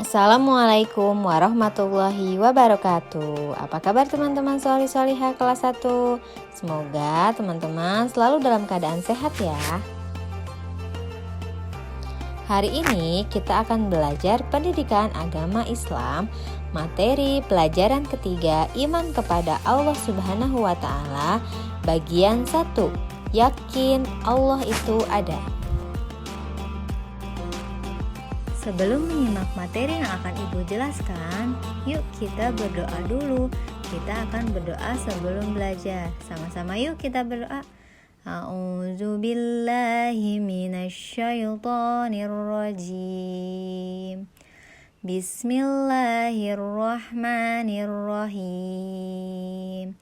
Assalamualaikum warahmatullahi wabarakatuh. Apa kabar teman-teman solih-solihah kelas 1? Semoga teman-teman selalu dalam keadaan sehat ya. Hari ini kita akan belajar pendidikan agama Islam, materi pelajaran ketiga, iman kepada Allah Subhanahu wa Ta'ala, bagian 1. Yakin Allah itu ada. Sebelum menyimak materi yang akan Ibu jelaskan, yuk kita berdoa dulu. Kita akan berdoa sebelum belajar. Sama-sama yuk kita berdoa. A'udzubillahi minasyaitonirrajim. Bismillahirrahmanirrahim.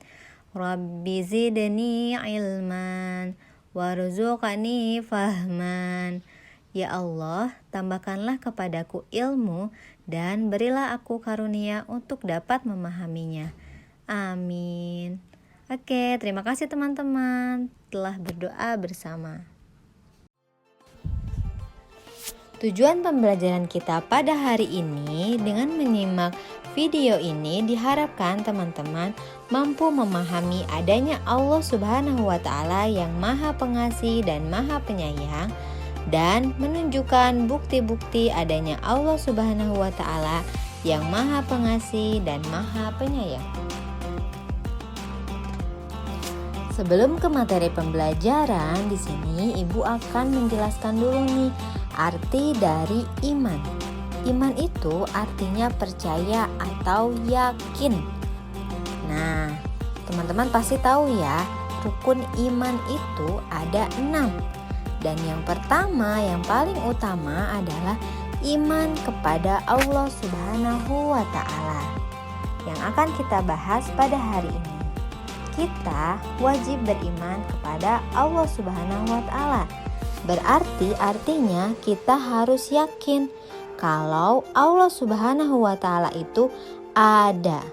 Rabbi zidni ilman warzuqni fahman. Ya Allah, tambahkanlah kepadaku ilmu dan berilah aku karunia untuk dapat memahaminya. Amin. Oke, terima kasih teman-teman telah berdoa bersama. Tujuan pembelajaran kita pada hari ini dengan menyimak video ini diharapkan teman-teman mampu memahami adanya Allah Subhanahu wa Ta'ala yang Maha Pengasih dan Maha Penyayang, dan menunjukkan bukti-bukti adanya Allah Subhanahu wa Ta'ala yang Maha Pengasih dan Maha Penyayang. Sebelum ke materi pembelajaran, di sini Ibu akan menjelaskan dulu nih arti dari iman. Iman itu artinya percaya atau yakin. Nah, teman-teman pasti tahu ya, rukun iman itu ada 6. Dan yang pertama, yang paling utama adalah iman kepada Allah Subhanahu wa Ta'ala yang akan kita bahas pada hari ini. Kita wajib beriman kepada Allah Subhanahu wa Ta'ala. Berarti artinya kita harus yakin kalau Allah Subhanahu wa Ta'ala itu ada.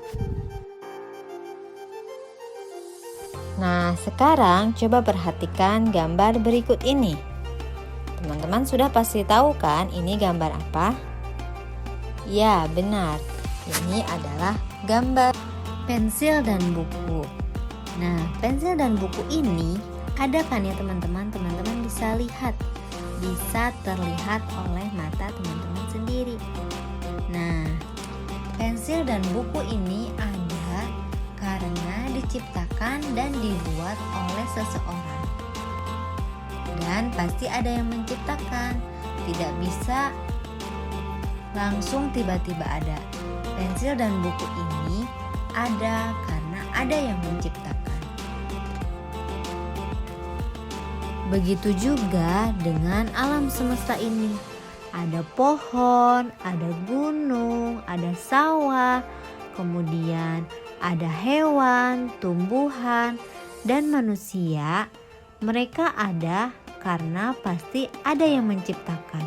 Nah, sekarang coba perhatikan gambar berikut ini. Teman-teman sudah pasti tahu kan ini gambar apa? Ya, benar. Ini adalah gambar pensil dan buku. Nah, pensil dan buku ini ada kan ya teman-teman? Teman-teman bisa lihat. Bisa terlihat oleh mata teman-teman sendiri. Nah, pensil dan buku ini ada karena diciptakan dan dibuat oleh seseorang. Dan pasti ada yang menciptakan. Tidak bisa langsung tiba-tiba ada. Pensil dan buku ini ada karena ada yang menciptakan. Begitu juga dengan alam semesta ini. Ada pohon, ada gunung, ada sawah, kemudian ada hewan, tumbuhan, dan manusia. Mereka ada karena pasti ada yang menciptakan.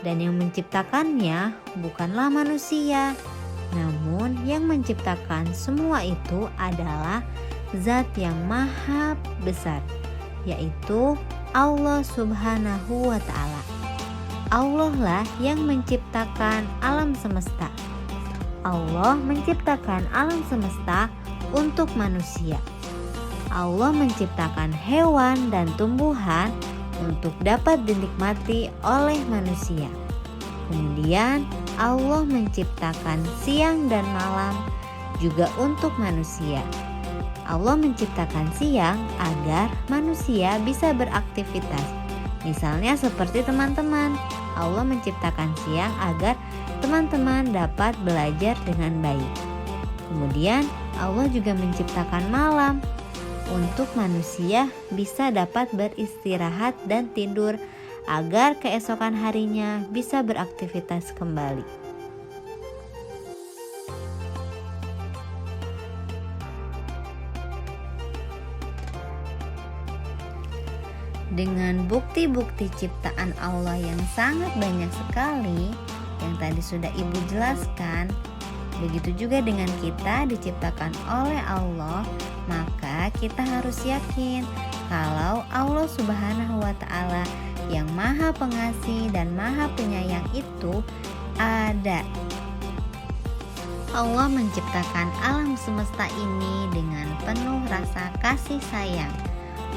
Dan yang menciptakannya bukanlah manusia, namun yang menciptakan semua itu adalah Zat yang Maha Besar, yaitu Allah Subhanahu wa Ta'ala. Allah lah yang menciptakan alam semesta. Allah menciptakan alam semesta untuk manusia. Allah menciptakan hewan dan tumbuhan untuk dapat dinikmati oleh manusia. Kemudian Allah menciptakan siang dan malam juga untuk manusia. Allah menciptakan siang agar manusia bisa beraktivitas. Misalnya seperti teman-teman, Allah menciptakan siang agar teman-teman dapat belajar dengan baik. Kemudian Allah juga menciptakan malam untuk manusia bisa dapat beristirahat dan tidur agar keesokan harinya bisa beraktivitas kembali. Dengan bukti-bukti ciptaan Allah yang sangat banyak sekali, yang tadi sudah Ibu jelaskan, begitu juga dengan kita diciptakan oleh Allah, maka kita harus yakin kalau Allah Subhanahu wa Ta'ala yang Maha Pengasih dan Maha Penyayang itu ada. Allah menciptakan alam semesta ini dengan penuh rasa kasih sayang.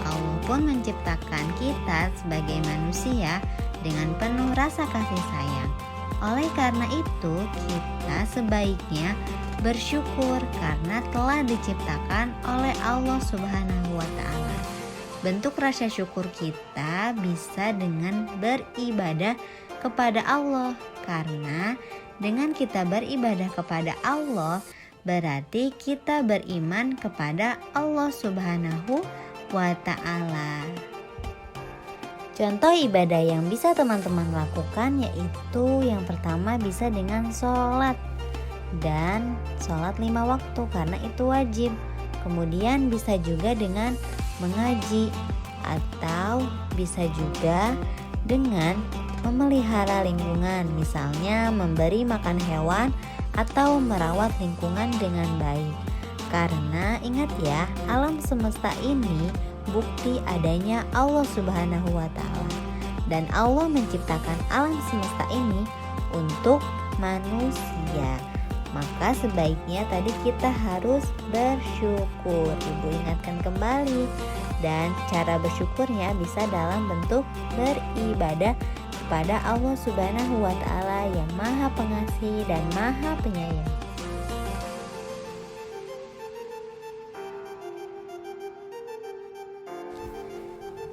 Allah pun menciptakan kita sebagai manusia dengan penuh rasa kasih sayang. Oleh karena itu, kita sebaiknya bersyukur karena telah diciptakan oleh Allah Subhanahu wa Ta'ala. Bentuk rasa syukur kita bisa dengan beribadah kepada Allah, karena dengan kita beribadah kepada Allah berarti kita beriman kepada Allah Subhanahu wa Ta'ala. Contoh ibadah yang bisa teman-teman lakukan yaitu yang pertama bisa dengan sholat, dan sholat 5 waktu karena itu wajib. Kemudian bisa juga dengan mengaji, atau bisa juga dengan memelihara lingkungan, misalnya memberi makan hewan atau merawat lingkungan dengan baik. Karena ingat ya, alam semesta ini bukti adanya Allah Subhanahu wa Ta'ala, dan Allah menciptakan alam semesta ini untuk manusia. Maka sebaiknya tadi kita harus bersyukur. Ibu ingatkan kembali, dan cara bersyukurnya bisa dalam bentuk beribadah kepada Allah Subhanahu wa Ta'ala yang Maha Pengasih dan Maha Penyayang.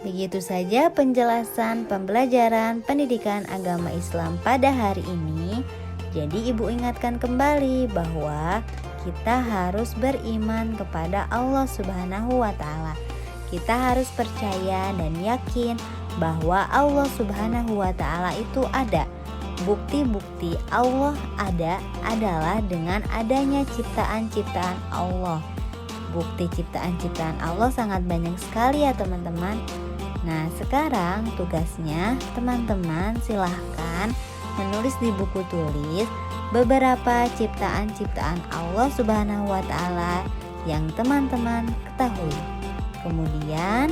Begitu saja penjelasan pembelajaran pendidikan agama Islam pada hari ini. Jadi ibu ingatkan kembali bahwa kita harus beriman kepada Allah Subhanahu wa Ta'ala. Kita harus percaya dan yakin bahwa Allah Subhanahu wa Ta'ala itu ada. Bukti-bukti Allah ada adalah dengan adanya ciptaan-ciptaan Allah. Bukti ciptaan-ciptaan Allah sangat banyak sekali ya teman-teman. Nah, sekarang tugasnya teman-teman silahkan menulis di buku tulis beberapa ciptaan-ciptaan Allah Subhanahu wa Ta'ala yang teman-teman ketahui. Kemudian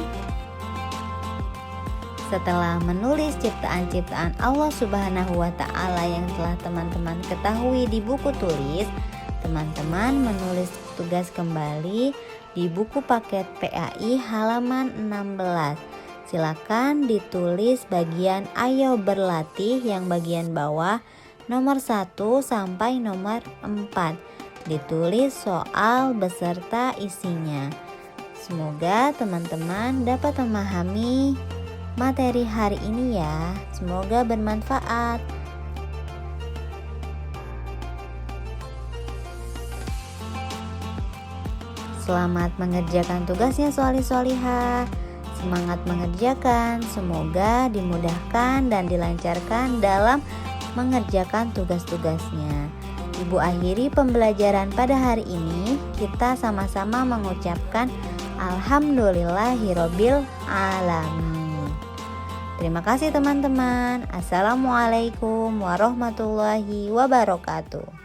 setelah menulis ciptaan-ciptaan Allah Subhanahu wa Ta'ala yang telah teman-teman ketahui di buku tulis, teman-teman menulis tugas kembali di buku paket PAI halaman 16. Silakan ditulis bagian ayo berlatih yang bagian bawah nomor 1 sampai nomor 4. Ditulis soal beserta isinya. Semoga teman-teman dapat memahami materi hari ini ya. Semoga bermanfaat. Selamat mengerjakan tugasnya sholih-sholihah. Semangat mengerjakan, semoga dimudahkan dan dilancarkan dalam mengerjakan tugas-tugasnya. Ibu akhiri pembelajaran pada hari ini. Kita sama-sama mengucapkan Alhamdulillahirabbil alamin. Terima kasih teman-teman. Assalamualaikum warahmatullahi wabarakatuh.